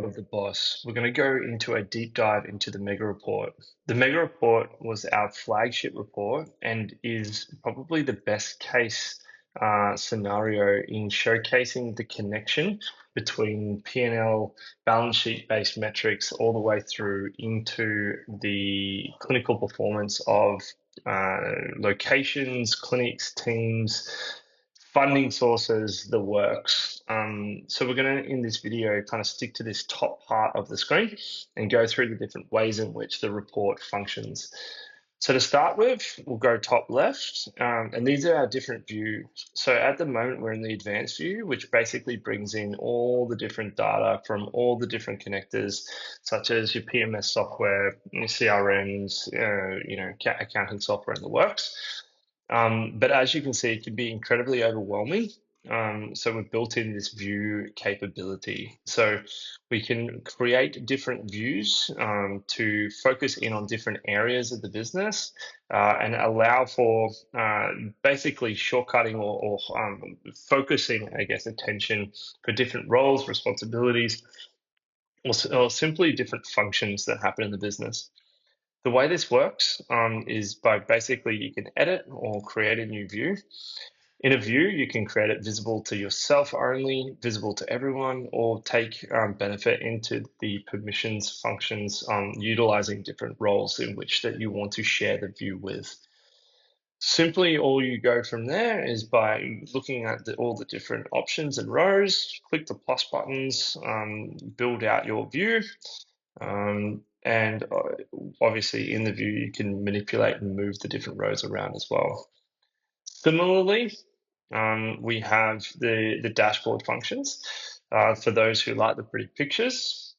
of the BOS, we're going to go into a deep dive into the Mega Report. The Mega Report was our flagship report and is probably the best case scenario in showcasing the connection between P&L balance sheet based metrics all the way through into the clinical performance of locations, clinics, teams, funding sources, the works. So we're going to, in this video, kind of stick to this top part of the screen and go through the different ways in which the report functions. So to start with, we'll go top left, and these are our different views. So at the moment, we're in the advanced view, which basically brings in all the different data from all the different connectors, such as your PMS software, your CRMs, accounting software and the works. But as you can see, it can be incredibly overwhelming. So we've built in this view capability. So we can create different views to focus in on different areas of the business and allow for basically shortcutting or focusing, I guess, attention for different roles, responsibilities, or simply different functions that happen in the business. The way this works is by basically you can edit or create a new view. In a view, you can create it visible to yourself only, visible to everyone, or take benefit into the permissions functions utilizing different roles in which that you want to share the view with. Simply, all you go from there is by looking at all the different options and rows, click the plus buttons, build out your view. And obviously in the view, you can manipulate and move the different rows around as well. Similarly, we have the dashboard functions for those who like the pretty pictures.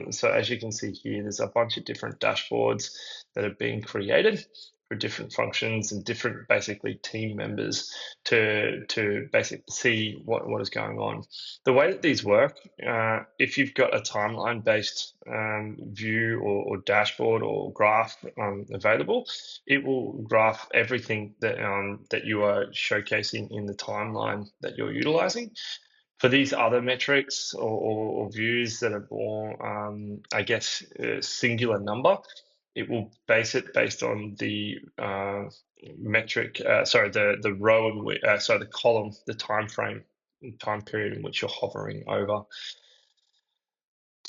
So as you can see here, there's a bunch of different dashboards that are being created for different functions and different basically team members to basically see what is going on. The way that these work, if you've got a timeline based view or dashboard or graph available, it will graph everything that that you are showcasing in the timeline that you're utilizing. For these other metrics or views that are more, I guess, singular number, it will base it based on the metric, the row, the column, the time frame, time period in which you're hovering over.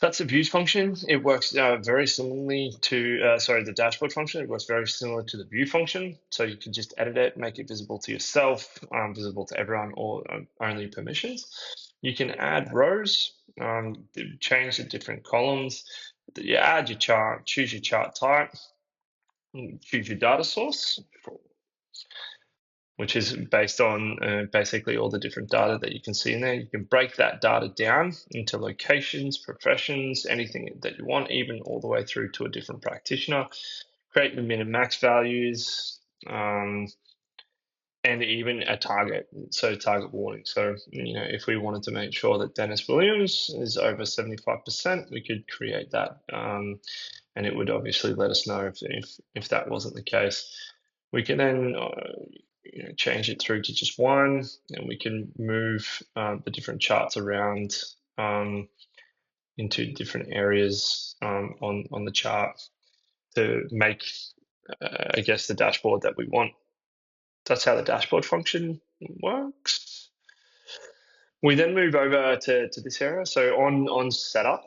That's the views function. It works very similarly to, the dashboard function. It works very similar to the view function. So you can just edit it, make it visible to yourself, visible to everyone, or only permissions. You can add rows, change the different columns. You add your chart, choose your chart type, choose your data source, which is based on basically all the different data that you can see in there. You can break that data down into locations, professions, anything that you want, even all the way through to a different practitioner. Create the min and max values, and even a target, so target warning. So, if we wanted to make sure that Dennis Williams is over 75%, we could create that, and it would obviously let us know if that wasn't the case. We can then change it through to just one, and we can move the different charts around into different areas on the chart to make, I guess, the dashboard that we want. That's how the dashboard function works. We then move over to this area. So on setup,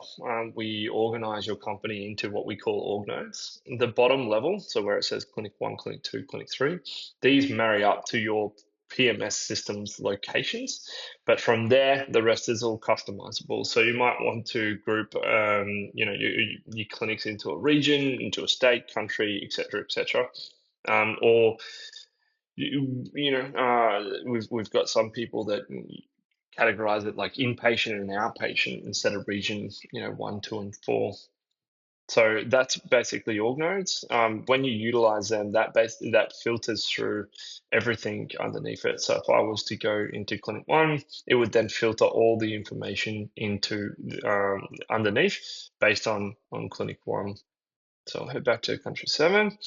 we organize your company into what we call org nodes. The bottom level, so where it says Clinic 1, Clinic 2, Clinic 3, these marry up to your PMS systems locations. But from there, the rest is all customizable. So you might want to group your clinics into a region, into a state, country, etc., etc. Or we've got some people that categorize it like inpatient and outpatient instead of region, 1, 2, and 4. So that's basically org nodes. When you utilize them, that filters through everything underneath it. So if I was to go into Clinic 1, it would then filter all the information into underneath based on Clinic 1. So I'll head back to Country 7.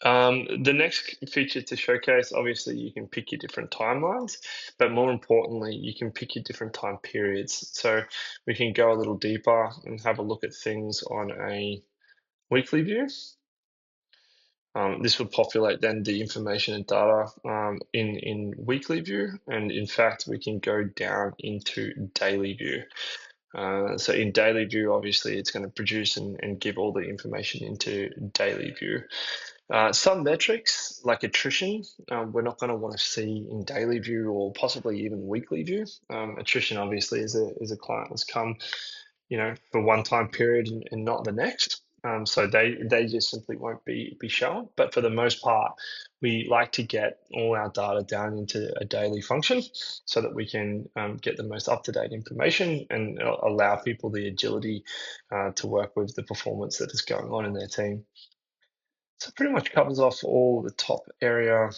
The next feature to showcase, obviously, you can pick your different timelines, but more importantly, you can pick your different time periods. So we can go a little deeper and have a look at things on a weekly view. This will populate then the information and data in weekly view, and in fact, we can go down into daily view. So in daily view, obviously, it's going to produce and give all the information into daily view. Some metrics like attrition, we're not going to want to see in daily view or possibly even weekly view. Attrition obviously is a client that's come, for one time period and not the next. So they just simply won't be shown. But for the most part, we like to get all our data down into a daily function so that we can get the most up-to-date information and allow people the agility to work with the performance that is going on in their team. So it pretty much covers off all the top area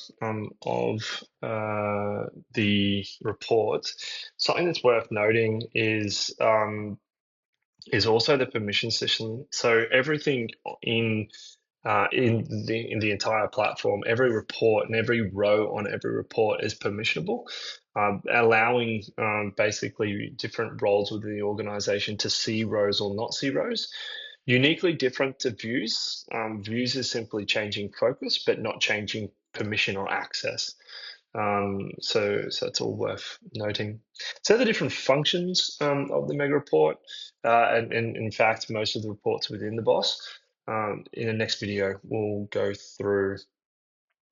of the report. Something that's worth noting is also the permission system. So everything in the entire platform, every report and every row on every report is permissionable, allowing basically different roles within the organization to see rows or not see rows. Uniquely different to views. Views is simply changing focus, but not changing permission or access. So it's all worth noting. So the different functions of the mega report, and in fact, most of the reports within the BOS. In the next video, we'll go through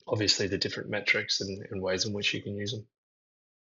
obviously the different metrics and ways in which you can use them.